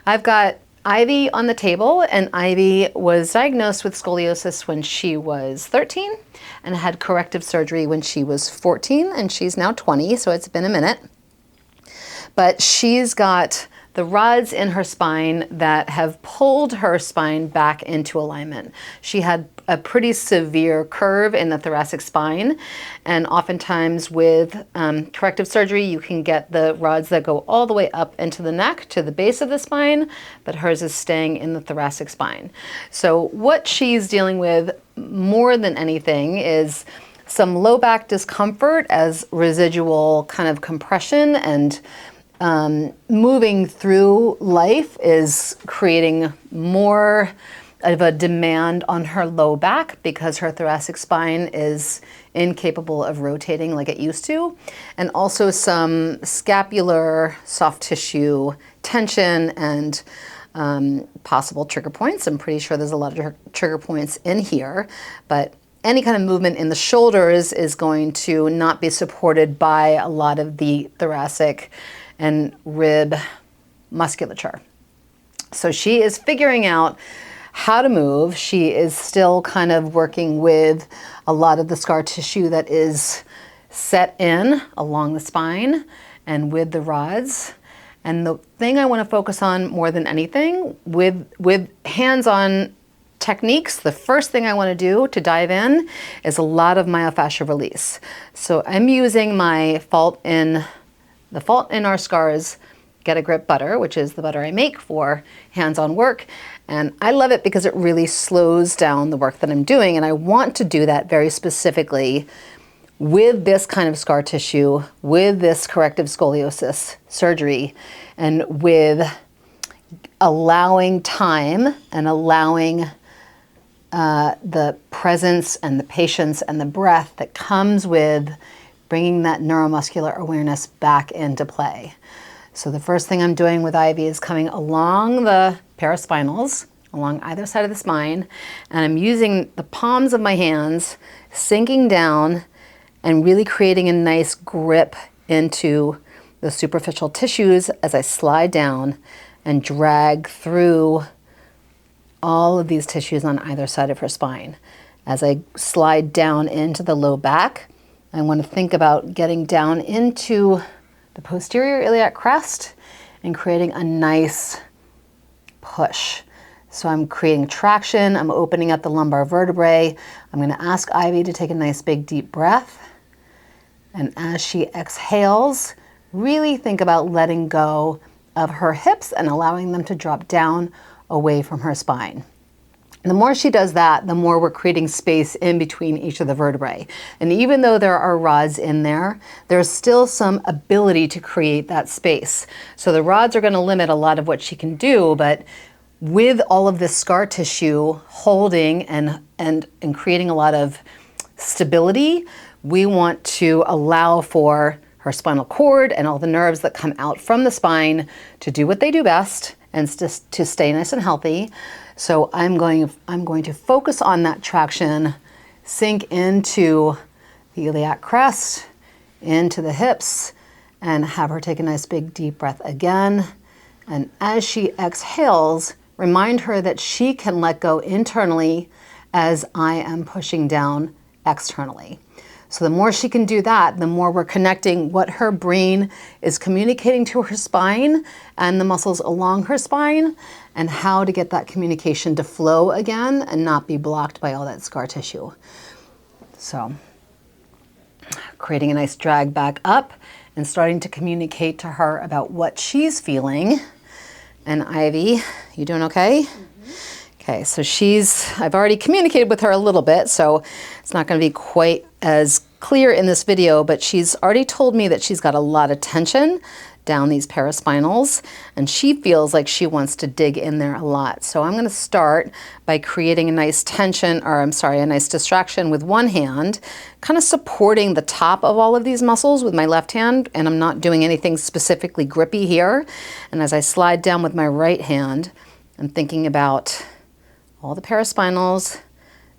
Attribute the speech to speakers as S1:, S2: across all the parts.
S1: I've got Ivy on the table, and Ivy was diagnosed with scoliosis when she was 13 and had corrective surgery when she was 14, and she's now 20, so it's been a minute. But she's got the rods in her spine that have pulled her spine back into alignment. She had a pretty severe curve in the thoracic spine, and oftentimes with corrective surgery you can get the rods that go all the way up into the neck to the base of the spine, but hers is staying in the thoracic spine. So what she's dealing with more than anything is some low back discomfort as residual kind of compression, and moving through life is creating more of a demand on her low back because her thoracic spine is incapable of rotating like it used to, and also some scapular soft tissue tension and possible trigger points. I'm pretty sure there's a lot of trigger points in here, but any kind of movement in the shoulders is going to not be supported by a lot of the thoracic and rib musculature. So she is figuring out how to move. She is still kind of working with a lot of the scar tissue that is set in along the spine and with the rods. And the thing I want to focus on more than anything with hands-on techniques, the first thing I want to do to dive in is a lot of myofascial release. So I'm using my Fault in Our Scars Get a Grip butter, which is the butter I make for hands-on work. And I love it because it really slows down the work that I'm doing. And I want to do that very specifically with this kind of scar tissue, with this corrective scoliosis surgery, and with allowing time and allowing the presence and the patience and the breath that comes with bringing that neuromuscular awareness back into play. So the first thing I'm doing with Ivy is coming along the paraspinals, along either side of the spine, and I'm using the palms of my hands, sinking down and really creating a nice grip into the superficial tissues as I slide down and drag through all of these tissues on either side of her spine. As I slide down into the low back, I want to think about getting down into the posterior iliac crest and creating a nice push. So I'm creating traction, I'm opening up the lumbar vertebrae. I'm going to ask Ivy to take a nice big deep breath. And as she exhales, really think about letting go of her hips and allowing them to drop down away from her spine. The more she does that, the more we're creating space in between each of the vertebrae. And even though there are rods in there, there's still some ability to create that space. So the rods are going to limit a lot of what she can do, but with all of this scar tissue holding and creating a lot of stability, we want to allow for her spinal cord and all the nerves that come out from the spine to do what they do best and to stay nice and healthy. So I'm going to focus on that traction, sink into the iliac crest, into the hips, and have her take a nice big deep breath again. And as she exhales, remind her that she can let go internally as I am pushing down externally. So the more she can do that, the more we're connecting what her brain is communicating to her spine and the muscles along her spine, and how to get that communication to flow again and not be blocked by all that scar tissue. So creating a nice drag back up and starting to communicate to her about what she's feeling. And Ivy, you doing okay? Okay, so I've already communicated with her a little bit, so it's not going to be quite as clear in this video, but she's already told me that she's got a lot of tension down these paraspinals, and she feels like she wants to dig in there a lot. So I'm going to start by creating a nice a nice distraction with one hand, kind of supporting the top of all of these muscles with my left hand, and I'm not doing anything specifically grippy here. And as I slide down with my right hand, I'm thinking about all the paraspinals,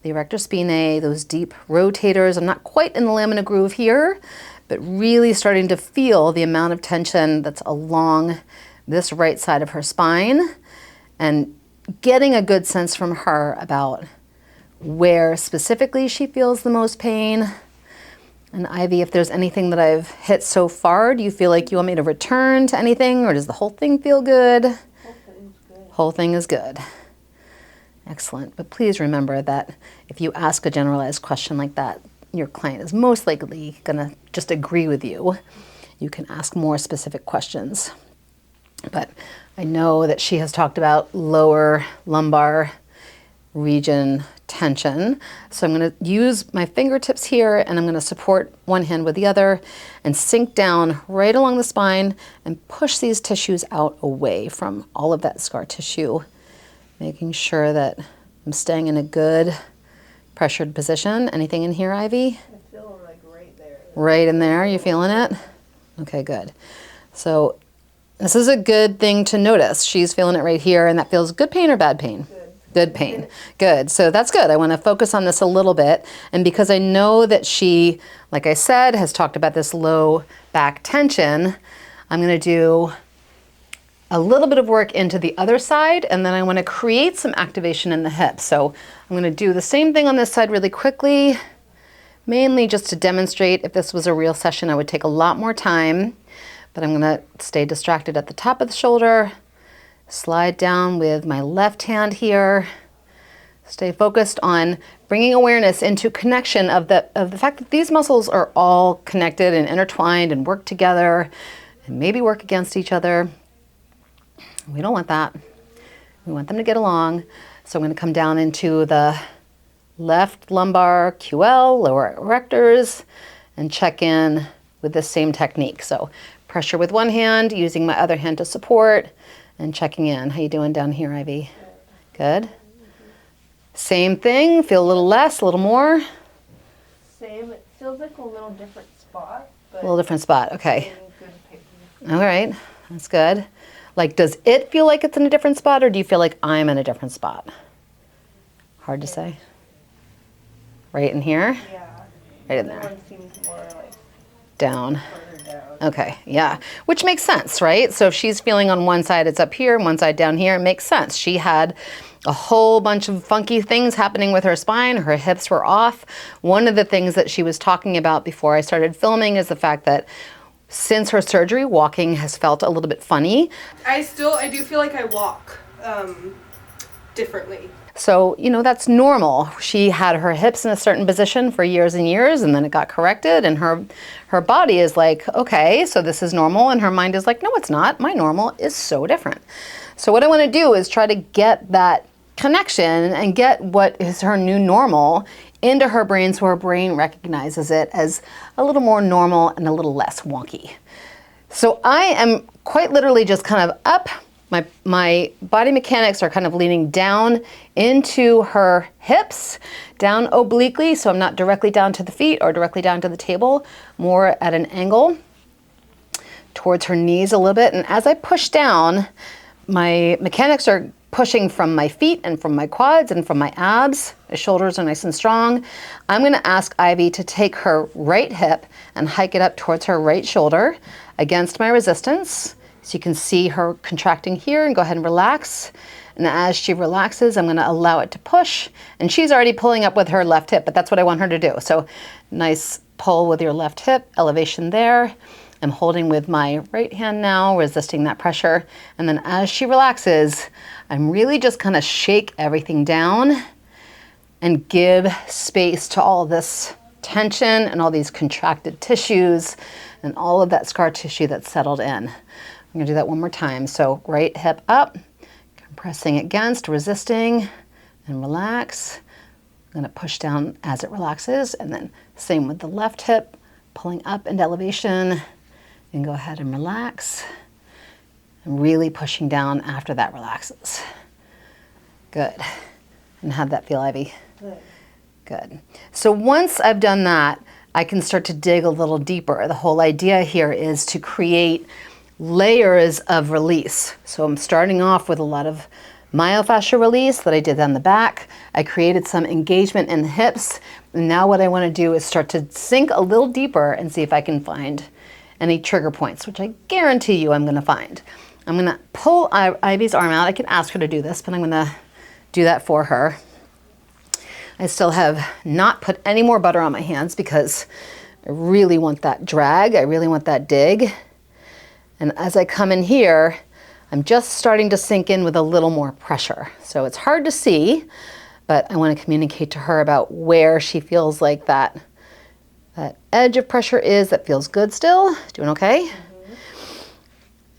S1: the erector spinae, those deep rotators. I'm not quite in the lamina groove here, but really starting to feel the amount of tension that's along this right side of her spine and getting a good sense from her about where specifically she feels the most pain. And Ivy, if there's anything that I've hit so far, do you feel like you want me to return to anything, or does the whole thing feel good?
S2: Whole thing's good.
S1: Whole thing is good. Excellent. But please remember that if you ask a generalized question like that, your client is most likely going to just agree with you. You can ask more specific questions. But I know that she has talked about lower lumbar region tension. So I'm going to use my fingertips here, and I'm going to support one hand with the other and sink down right along the spine and push these tissues out away from all of that scar tissue, making sure that I'm staying in a good pressured position. Anything in here, Ivy?
S2: I feel like right there.
S1: Right in there, you feeling it? Okay, good. So this is a good thing to notice. She's feeling it right here, and that feels good pain or bad pain? Good pain. Good. So that's good. I want to focus on this a little bit. And because I know that she, like I said, has talked about this low back tension, I'm going to do a little bit of work into the other side, and then I want to create some activation in the hips. So I'm going to do the same thing on this side really quickly, mainly just to demonstrate. If this was a real session, I would take a lot more time, but I'm going to stay distracted at the top of the shoulder. Slide down with my left hand here. Stay focused on bringing awareness into connection of the fact that these muscles are all connected and intertwined and work together and maybe work against each other. We don't want that. We want them to get along. So I'm going to come down into the left lumbar QL, lower erectors, and check in with the same technique. So pressure with one hand, using my other hand to support, and checking in. How you doing down here, Ivy? Good. Same thing, feel a little less, a little more?
S2: Same, it feels like a little different spot. But
S1: A little different spot, okay.
S2: good pain.
S1: All right, that's good. Like, does it feel like it's in a different spot, or do you feel like I'm in a different spot? Hard to say. Right in here?
S2: Yeah.
S1: Right in
S2: The
S1: there.
S2: other one seems more like
S1: Down.
S2: further down.
S1: Okay, yeah, which makes sense, right? So if she's feeling on one side, it's up here, and one side down here, it makes sense. She had a whole bunch of funky things happening with her spine. Her hips were off. One of the things that she was talking about before I started filming is the fact that since her surgery, walking has felt a little bit funny.
S3: I do feel like I walk differently.
S1: So, you know, that's normal. She had her hips in a certain position for years and years, and then it got corrected, and her body is like, okay, so this is normal, and her mind is like, no, it's not. My normal is so different. So what I want to do is try to get that connection and get what is her new normal into her brain, so her brain recognizes it as a little more normal and a little less wonky. So I am quite literally just kind of up. My body mechanics are kind of leaning down into her hips, down obliquely, so I'm not directly down to the feet or directly down to the table, more at an angle towards her knees a little bit. And as I push down, my mechanics are pushing from my feet and from my quads and from my abs. My shoulders are nice and strong. I'm going to ask Ivy to take her right hip and hike it up towards her right shoulder against my resistance. So you can see her contracting here, and go ahead and relax. And as she relaxes, I'm going to allow it to push. And she's already pulling up with her left hip, but that's what I want her to do. So nice pull with your left hip, elevation there. I'm holding with my right hand now, resisting that pressure. And then as she relaxes, I'm really just kind of shake everything down and give space to all this tension and all these contracted tissues and all of that scar tissue that's settled in. I'm gonna do that one more time. So right hip up, compressing against, resisting, and relax. I'm gonna push down as it relaxes, and then same with the left hip, pulling up into elevation, and go ahead and relax. And really pushing down after that relaxes. Good. And how'd that feel, Ivy?
S2: Good.
S1: Good. So once I've done that, I can start to dig a little deeper. The whole idea here is to create layers of release. So I'm starting off with a lot of myofascial release that I did on the back. I created some engagement in the hips. And now what I want to do is start to sink a little deeper and see if I can find any trigger points, which I guarantee you I'm going to find. I'm gonna pull Ivy's arm out. I could ask her to do this, but I'm gonna do that for her. I still have not put any more butter on my hands because I really want that drag. I really want that dig. And as I come in here, I'm just starting to sink in with a little more pressure. So it's hard to see, but I want to communicate to her about where she feels like that edge of pressure is that feels good still. Doing okay?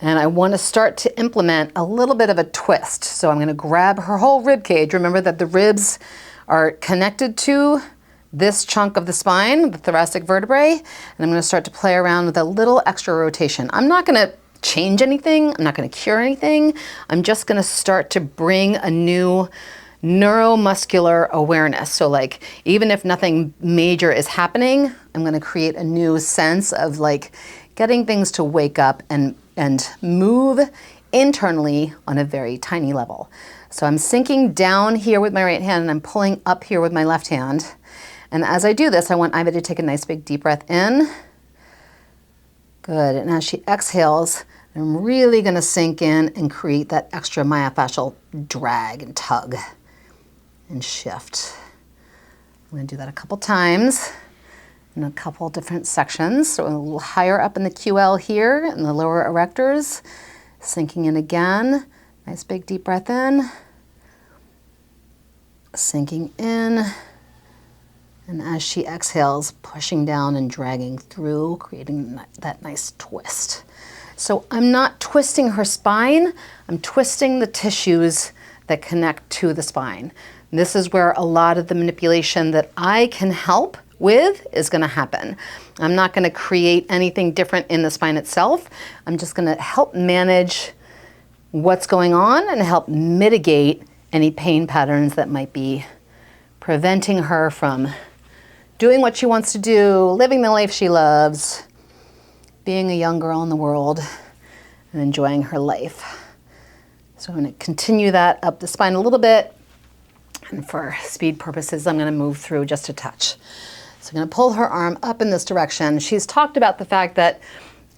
S1: And I want to start to implement a little bit of a twist. So I'm going to grab her whole rib cage. Remember that the ribs are connected to this chunk of the spine, the thoracic vertebrae, and I'm going to start to play around with a little extra rotation. I'm not going to change anything. I'm not going to cure anything. I'm just going to start to bring a new neuromuscular awareness. So like, even if nothing major is happening, I'm going to create a new sense of like getting things to wake up and move internally on a very tiny level. So I'm sinking down here with my right hand and I'm pulling up here with my left hand. And as I do this, I want Ivy to take a nice big deep breath in. Good, and as she exhales, I'm really gonna sink in and create that extra myofascial drag and tug and shift. I'm gonna do that a couple times in a couple different sections. So a little higher up in the QL here in the lower erectors, sinking in again. Nice big deep breath in, sinking in, and as she exhales, pushing down and dragging through, creating that nice twist. So I'm not twisting her spine, I'm twisting the tissues that connect to the spine. This is where a lot of the manipulation that I can help with is gonna happen. I'm not gonna create anything different in the spine itself. I'm just gonna help manage what's going on and help mitigate any pain patterns that might be preventing her from doing what she wants to do, living the life she loves, being a young girl in the world, and enjoying her life. So I'm going to continue that up the spine a little bit, and for speed purposes, I'm going to move through just a touch. So I'm going to pull her arm up in this direction. She's talked about the fact that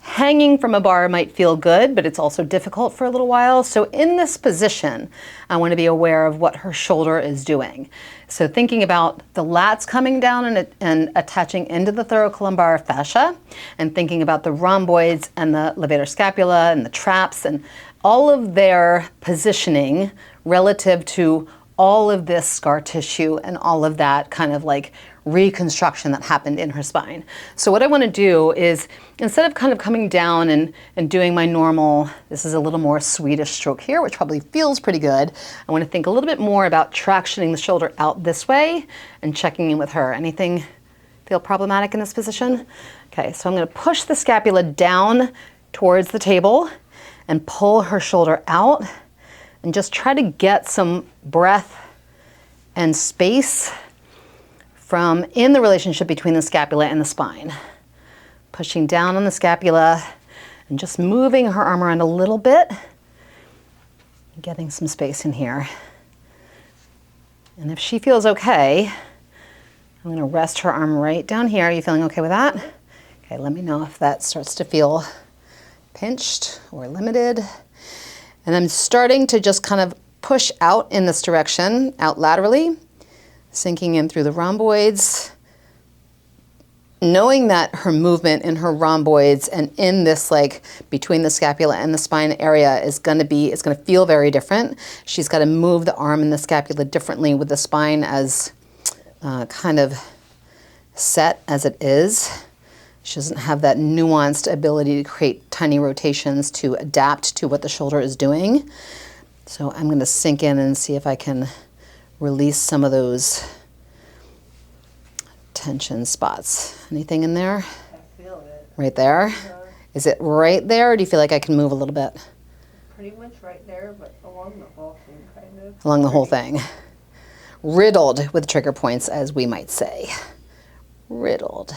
S1: hanging from a bar might feel good, but it's also difficult for a little while. So in this position, I want to be aware of what her shoulder is doing. So thinking about the lats coming down and attaching into the thoracolumbar fascia, and thinking about the rhomboids and the levator scapula and the traps and all of their positioning relative to all of this scar tissue and all of that kind of like reconstruction that happened in her spine. So what I want to do is, instead of kind of coming down and doing my normal, this is a little more Swedish stroke here, which probably feels pretty good, I want to think a little bit more about tractioning the shoulder out this way and checking in with her. Anything feel problematic in this position? Okay, so I'm going to push the scapula down towards the table and pull her shoulder out and just try to get some breath and space from in the relationship between the scapula and the spine. Pushing down on the scapula and just moving her arm around a little bit, getting some space in here. And if she feels okay, I'm gonna rest her arm right down here. Are you feeling okay with that? Okay, let me know if that starts to feel pinched or limited. And I'm starting to just kind of push out in this direction, out laterally, sinking in through the rhomboids, knowing that her movement in her rhomboids and in this like between the scapula and the spine area is gonna feel very different. She's gotta move the arm and the scapula differently with the spine as kind of set as it is. She doesn't have that nuanced ability to create tiny rotations to adapt to what the shoulder is doing. So I'm gonna sink in and see if I can release some of those tension spots. Anything in there?
S2: I feel it.
S1: Right there? Is it right there, or do you feel like I can move a little bit?
S2: Pretty much right there, but along the whole thing, kind of.
S1: Along the whole thing. Riddled with trigger points, as we might say. Riddled.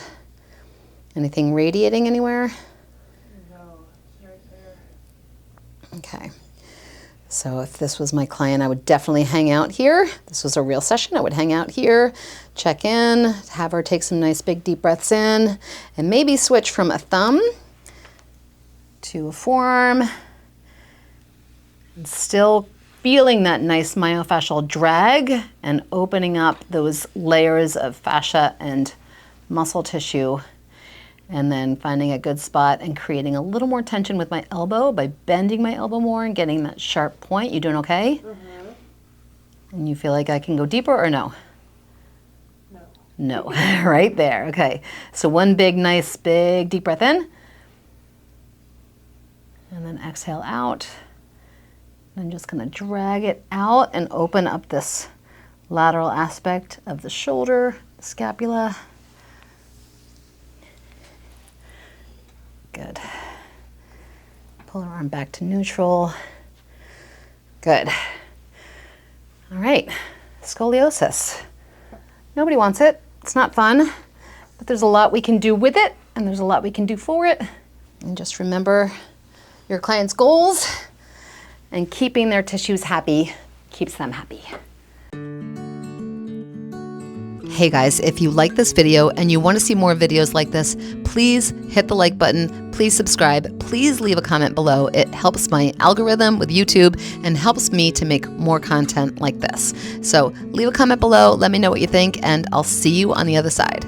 S1: Anything radiating anywhere?
S2: No, it's right there.
S1: Okay. So if this was my client, I would definitely hang out here. This was a real session. I would hang out here, check in, have her take some nice big deep breaths in, and maybe switch from a thumb to a forearm Still feeling that nice myofascial drag and opening up those layers of fascia and muscle tissue, and then finding a good spot and creating a little more tension with my elbow by bending my elbow more and getting that sharp point. You doing okay? And you feel like I can go deeper or no? No, right there. Okay, so one big, nice, big, deep breath in. And then exhale out. I'm just gonna drag it out and open up this lateral aspect of the shoulder, the scapula. Good. Pull our arm back to neutral. Good. All right, scoliosis. Nobody wants it. It's not fun, but there's a lot we can do with it, and there's a lot we can do for it. And just remember your client's goals, and keeping their tissues happy keeps them happy. Hey guys, if you like this video and you want to see more videos like this, please hit the like button, please subscribe, please leave a comment below. It helps my algorithm with YouTube and helps me to make more content like this. So leave a comment below, let me know what you think, and I'll see you on the other side.